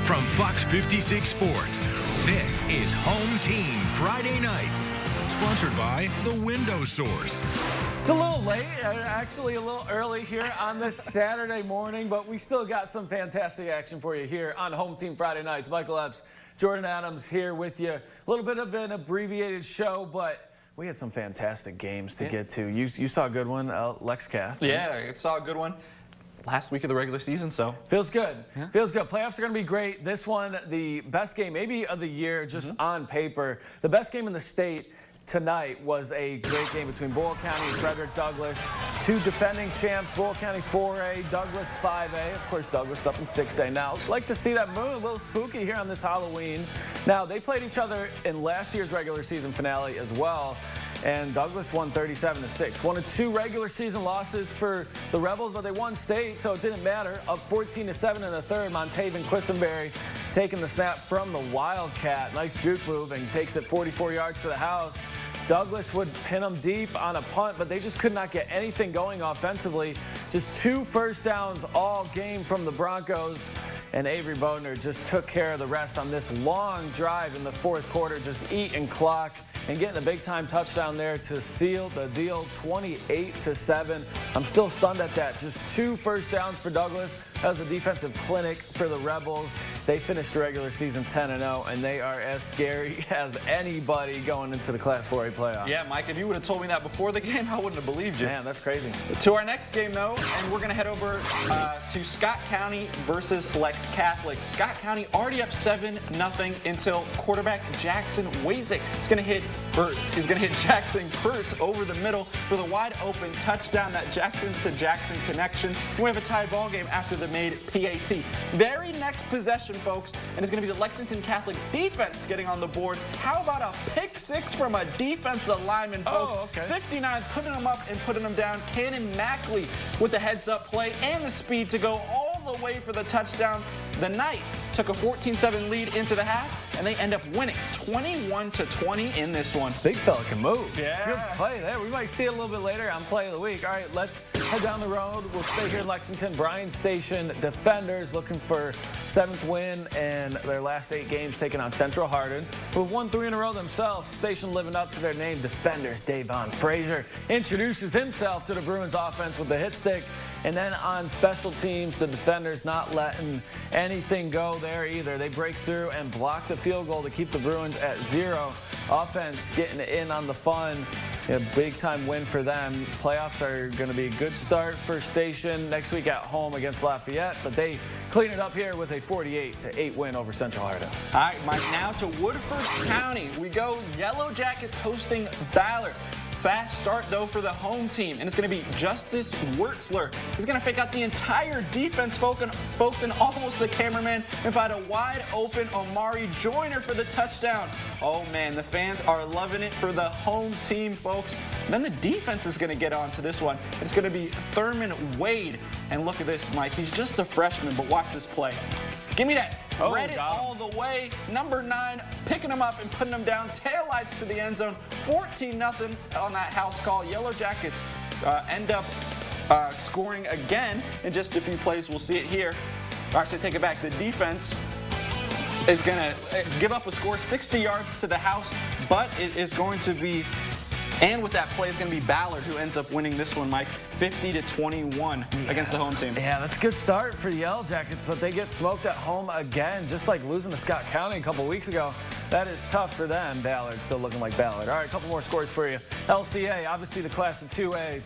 From Fox 56 Sports, this is Home Team Friday Nights. Sponsored by The Window Source. It's a little late, actually a little early here on this Saturday morning, but we still got some fantastic action for you here on Home Team Friday Nights. Michael Epps, Jordan Adams here with you. A little bit of an abbreviated show, but we had some fantastic games to get to. You saw a good one, Lex Cath. Yeah, I saw a good one last week of the regular season, so. Feels good. Yeah. Feels good. Playoffs are going to be great. This one, the best game maybe of the year, just on paper. The best game in the state tonight was a great game between Boyle County and Frederick Douglass. Two defending champs, Boyle County 4A, Douglass 5A. Of course, Douglass up in 6A. Now, like to see that moon a little spooky here on this Halloween. Now, they played each other in last year's regular season finale as well. And Douglass won 37-6. One of two regular season losses for the Rebels, but they won state, so it didn't matter. Up 14-7 in the third. Montaven Quisenberry taking the snap from the Wildcat. Nice juke move and takes it 44 yards to the house. Douglass would pin them deep on a punt, but they just could not get anything going offensively. Just 2 first downs all game from the Broncos, and Avery Bodner just took care of the rest on this long drive in the fourth quarter, just eating clock and getting a big-time touchdown there to seal the deal, 28-7. I'm still stunned at that. Just 2 first downs for Douglass. That was a defensive clinic for the Rebels. They finished the regular season 10-0, and they are as scary as anybody going into the Class 4A playoffs. Yeah, Mike, if you would have told me that before the game, I wouldn't have believed you. Man, that's crazy. To our next game, though, and we're going to head over to Scott County versus Lex Catholic. Scott County already up 7-0 until quarterback Jackson Wazik is going to hit Jackson Kurtz over the middle for the wide open touchdown. That Jackson to Jackson connection. We have a tie ball game after the made PAT. Very next possession, folks, and it's going to be the Lexington Catholic defense getting on the board. How about a pick 6 from a defensive lineman, folks? Oh, okay. 59, putting them up and putting them down. Cannon Mackley with the heads-up play and the speed to go all the way for the touchdown. The Knights took a 14-7 lead into the half, and they end up winning 21-20 in this one. Big fella can move. Yeah. Good play there. We might see it a little bit later on Play of the Week. All right, let's head down the road. We'll stay here in Lexington. Bryan Station Defenders looking for 7th win in their last 8 games, taking on Central Hardin, who've won 3 in a row themselves. Station living up to their name. Defenders Davon Frazier introduces himself to the Bruins offense with the hit stick. And then on special teams, the Defenders not letting anything go there either. They break through and block the field goal to keep the Bruins at 0. Offense getting in on the fun. A big-time win for them. Playoffs are going to be a good start for Station next week at home against Lafayette, but they clean it up here with a 48-8 win over Central Hardin. All right, Mike, now to Woodford County. We go Yellow Jackets hosting Ballard. Fast start, though, for the home team, and it's going to be Justice Wertzler. He's going to fake out the entire defense, folks, and almost the cameraman, and find a wide-open Omari Joyner for the touchdown. Oh, man, the fans are loving it for the home team, folks. And then the defense is going to get on to this one. It's going to be Thurman Wade. And look at this, Mike. He's just a freshman, but watch this play. Give me that. Read it all the way. Number 9, picking them up and putting them down. Taillights to the end zone. 14-0 on that house call. Yellow Jackets end up scoring again in just a few plays. We'll see it here. All right, so take it back. The defense is going to give up a score 60 yards to the house, but it is going to be, and with that play is going to be Ballard who ends up winning this one, Mike, 50-21 against the home team. Yeah, that's a good start for the Yellow Jackets, but they get smoked at home again, just like losing to Scott County a couple weeks ago. That is tough for them. Ballard still looking like Ballard. All right, a couple more scores for you. LCA, obviously the Class of 2A.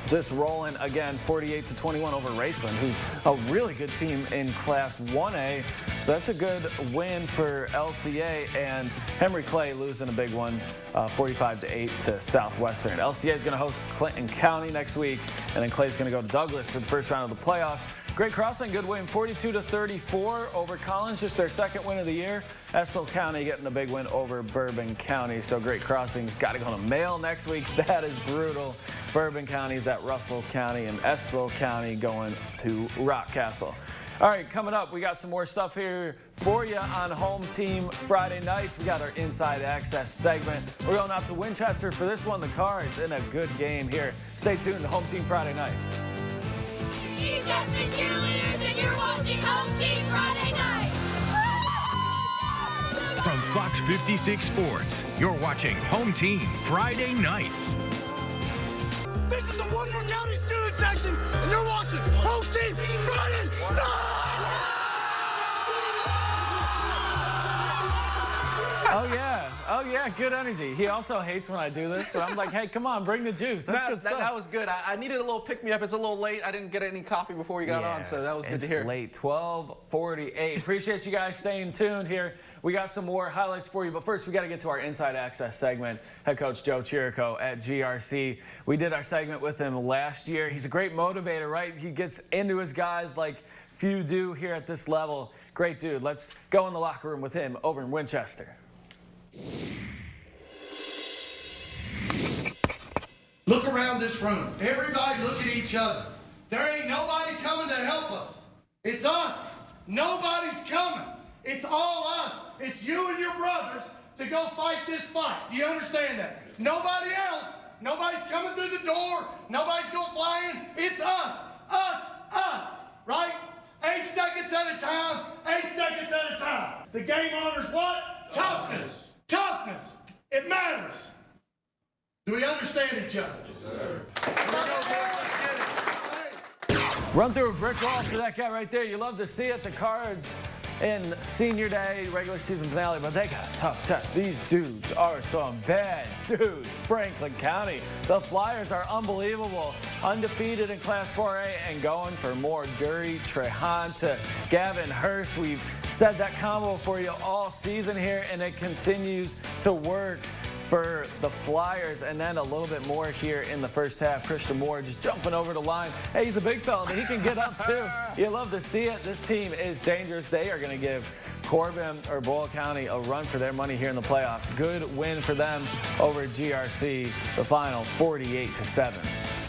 Just rolling again, 48-21 over Raceland, who's a really good team in Class 1A. So that's a good win for LCA, and Henry Clay losing a big one, 45-8 to Southwestern. LCA is going to host Clinton County next week, and then Clay's going to go to Douglas for the first round of the playoffs. Great Crossing, good win, 42-34 over Collins, just their 2nd win of the year. Estill County getting a big win over Bourbon County. So Great Crossing's got to go to Mail next week. That is brutal. Bourbon County's at Russell County, and Estill County going to Rockcastle. All right, coming up, we got some more stuff here for you on Home Team Friday Nights. We got our Inside Access segment. We're going out to Winchester for this one. The Cards in a good game here. Stay tuned to Home Team Friday Nights. He's just the cheerleaders, and you're watching Home Team Friday Night. from Fox 56 Sports, you're watching Home Team Friday nights. This is the Woodford County Student Section, and you're watching Home Team Friday night! Oh yeah, good energy. He also hates when I do this, but I'm like, hey, come on, bring the juice. That's good stuff. That was good. I needed a little pick-me-up. It's a little late. I didn't get any coffee before you got on, so that was good to hear. It's late, 12:48. Appreciate you guys staying tuned here. We got some more highlights for you, but first we got to get to our Inside Access segment. Head coach Joe Chirico at GRC. We did our segment with him last year. He's a great motivator, right? He gets into his guys like few do here at this level. Great dude. Let's go in the locker room with him over in Winchester. Look around this room. Everybody look at each other. There ain't nobody coming to help us. It's us. Nobody's coming. It's all us. It's you and your brothers to go fight this fight. Do you understand that? Nobody else. Nobody's coming through the door. Nobody's going to fly in. It's us. Us. Right? 8 seconds at a time. 8 seconds at a time. The game honors what? Toughness. Toughness. It matters. Do we understand each other? Yes, sir. Run through a brick wall for that guy right there. You love to see it. The Cards in senior day, regular season finale, but they got a tough test. These dudes are some bad dudes. Franklin County. The Flyers are unbelievable. Undefeated in Class 4A and going for more. Dury Trehan to Gavin Hurst. We've said that combo for you all season here, and it continues to work for the Flyers. And then a little bit more here in the first half. Christian Moore just jumping over the line. Hey, he's a big fella, but he can get up too. You love to see it. This team is dangerous. They are going to give Corbin or Boyle County a run for their money here in the playoffs. Good win for them over GRC. The final 48-7.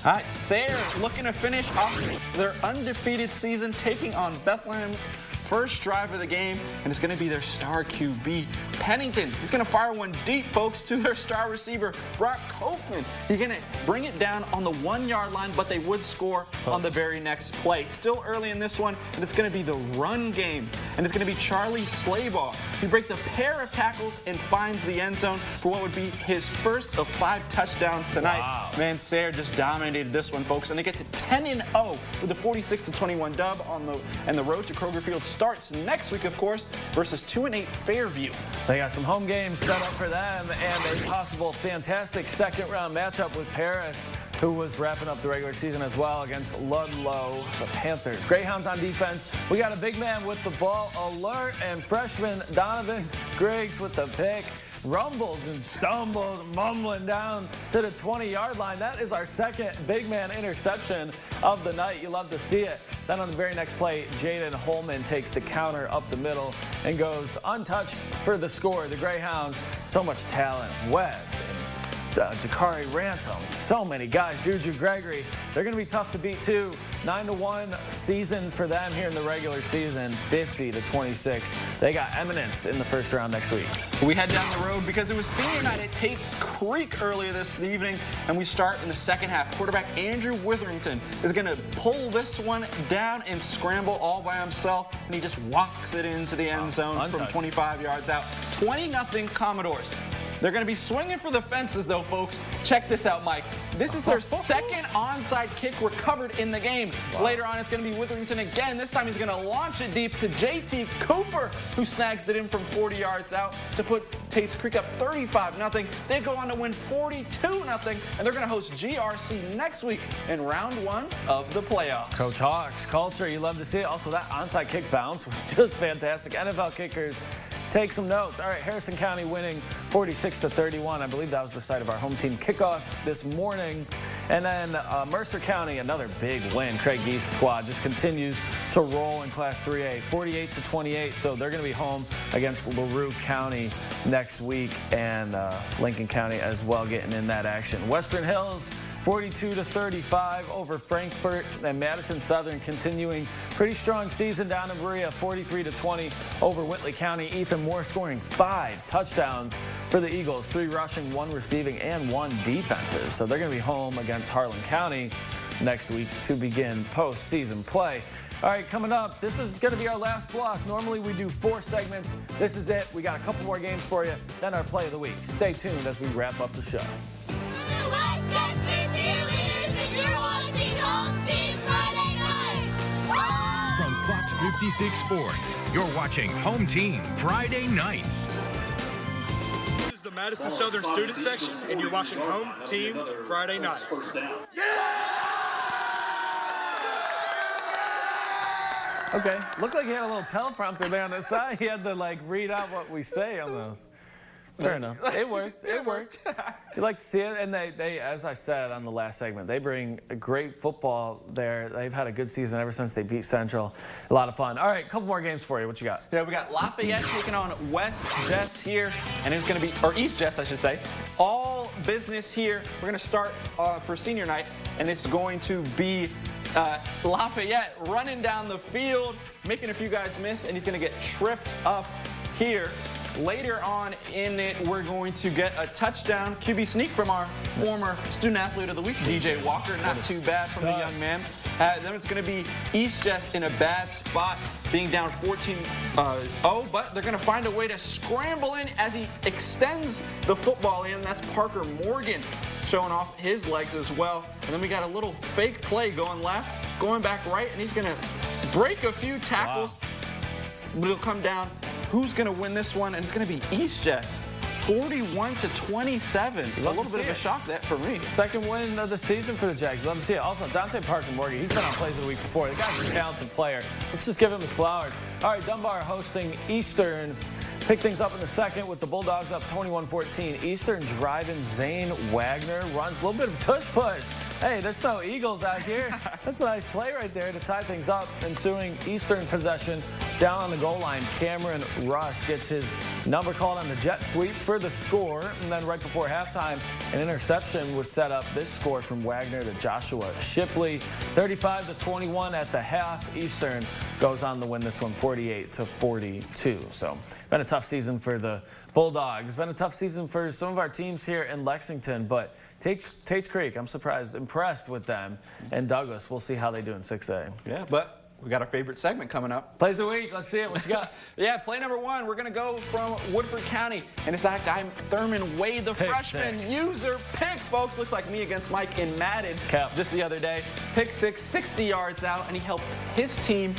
All right, Sayre looking to finish off their undefeated season, taking on Bethlehem. First drive of the game, and it's going to be their star QB, Pennington. He's going to fire one deep, folks, to their star receiver, Brock Kochman. He's going to bring it down on the 1-yard line, but they would score on the very next play. Still early in this one, and it's going to be the run game, and it's going to be Charlie Slaybaugh. He breaks a pair of tackles and finds the end zone for what would be his first of 5 touchdowns tonight. Wow. Man, Sayre just dominated this one, folks, and they get to 10-0 with a 46-21 dub and the road to Kroger Field starts next week, of course, versus 2-8 Fairview. They got some home games set up for them and a possible fantastic second-round matchup with Paris, who was wrapping up the regular season as well against Ludlow, the Panthers. Greyhounds on defense. We got a big man with the ball alert, and freshman Donovan Griggs with the pick. Rumbles and stumbles, mumbling down to the 20-yard line. That is our second big man interception of the night. You love to see it. Then on the very next play, Jaden Holman takes the counter up the middle and goes untouched for the score. The Greyhounds, so much talent. Webb, Jakari Ransom, so many guys. Juju Gregory, they're going to be tough to beat too. 9-1 season for them here in the regular season, 50-26. They got Eminence in the first round next week. We head down the road because it was senior night at Tate's Creek earlier this evening, and we start in the second half. Quarterback Andrew Witherington is going to pull this one down and scramble all by himself, and he just walks it into the end zone from 25 yards out. 20-0 Commodores. They're going to be swinging for the fences, though, folks. Check this out, Mike. This is their second onside kick recovered in the game. Wow. Later on, it's going to be Witherington again. This time, he's going to launch it deep to J.T. Cooper, who snags it in from 40 yards out to put Tate's Creek up 35-0. They go on to win 42-0, and they're going to host GRC next week in round 1 of the playoffs. Coach Hawks, culture, you love to see it. Also, that onside kick bounce was just fantastic. NFL kickers, take some notes. All right, Harrison County winning 46-31. I believe that was the site of our home team kickoff this morning. And then Mercer County, another big win. Craig Geese squad just continues to roll in Class 3A, 48-28. So they're going to be home against LaRue County next week, and Lincoln County as well getting in that action. Western Hills, 42-35 over Frankfort, and Madison Southern continuing pretty strong season down in Berea, 43-20 over Whitley County. Ethan Moore scoring 5 touchdowns for the Eagles, 3 rushing, 1 receiving, and 1 defensive. So they're going to be home against Harlan County next week to begin postseason play. All right, coming up, this is going to be our last block. Normally we do 4 segments. This is it. We got a couple more games for you, then our play of the week. Stay tuned as we wrap up the show. From Fox 56 Sports, you're watching Home Team Friday nights. This is the Madison Southern Student Section, and you're watching Home Team Friday nights. Okay, looked like he had a little teleprompter there on the side. He had to like read out what we say on those. Fair enough. It worked. It worked. You like to see it, and they, as I said on the last segment, they bring a great football there. They've had a good season ever since they beat Central. A lot of fun. All right, a couple more games for you. What you got? Yeah, we got Lafayette taking on West Jess here, and it's going to be, or East Jess, I should say. All business here. We're going to start for senior night, and it's going to be Lafayette running down the field, making a few guys miss, and he's going to get tripped up here. Later on in it, we're going to get a touchdown QB sneak from our former student athlete of the week, DJ Walker. Not too bad from the young man. Then it's going to be East Jess in a bad spot, being down 14-0, but they're going to find a way to scramble in as he extends the football in. That's Parker Morgan showing off his legs as well. And then we got a little fake play going left, going back right, and he's going to break a few tackles. Wow. But it'll come down. Who's going to win this one? And it's going to be East Jess, 41-27. A little bit of a shock that for me. Second win of the season for the Jags. Love to see it. Also, Dante Parker Morgan, he's been on plays of the week before. The guy's a talented player. Let's just give him his flowers. All right, Dunbar hosting Eastern. Pick things up in the second with the Bulldogs up 21-14. Eastern driving. Zane Wagner runs a little bit of tush push. Hey, there's no Eagles out here. That's a nice play right there to tie things up. Ensuing Eastern possession down on the goal line. Cameron Russ gets his number called on the jet sweep for the score. And then right before halftime, an interception would set up this score from Wagner to Joshua Shipley. 35-21 at the half. Eastern goes on to win this one 48-42. So been a tough season for the Bulldogs. Been a tough season for some of our teams here in Lexington, but Tate's Creek, I'm impressed with them. And Douglas, we'll see how they do in 6A. Yeah, but we got our favorite segment coming up. Plays of the week. Let's see it. What you got? Yeah, play number 1. We're going to go from Woodford County, and it's that guy, Thurman Wade, the freshman user pick, folks. Looks like me against Mike in Madden just the other day. Pick 6, 60 yards out, and he helped his team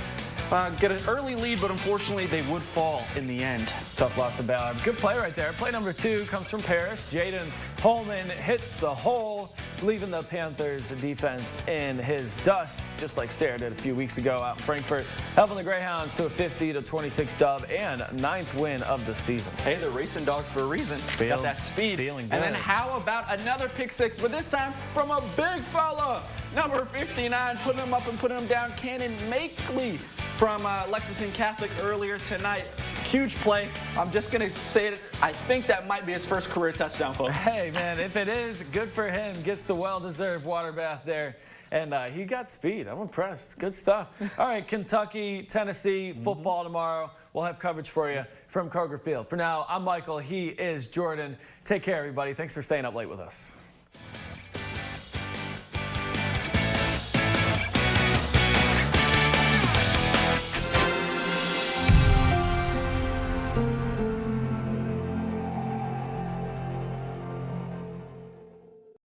get an early lead, but unfortunately they would fall in the end. Tough loss to Ballard. Good play right there. Play number 2 comes from Paris. Jaden Holman hits the hole, leaving the Panthers defense in his dust, just like Sarah did a few weeks ago out in Frankfurt, helping the Greyhounds to a 50-26 dub and 9th win of the season. Hey, they're racing dogs for a reason. Got that speed. Feeling good. And then how about another pick 6, but this time from a big fella, number 59, putting him up and putting him down, Cannon Makeley from Lexington Catholic earlier tonight. Huge play. I'm just going to say it. I think that might be his first career touchdown, folks. Hey, man, if it is, good for him. Gets the well-deserved water bath there. And he got speed. I'm impressed. Good stuff. All right, Kentucky, Tennessee, football tomorrow. We'll have coverage for you from Kroger Field. For now, I'm Michael. He is Jordan. Take care, everybody. Thanks for staying up late with us.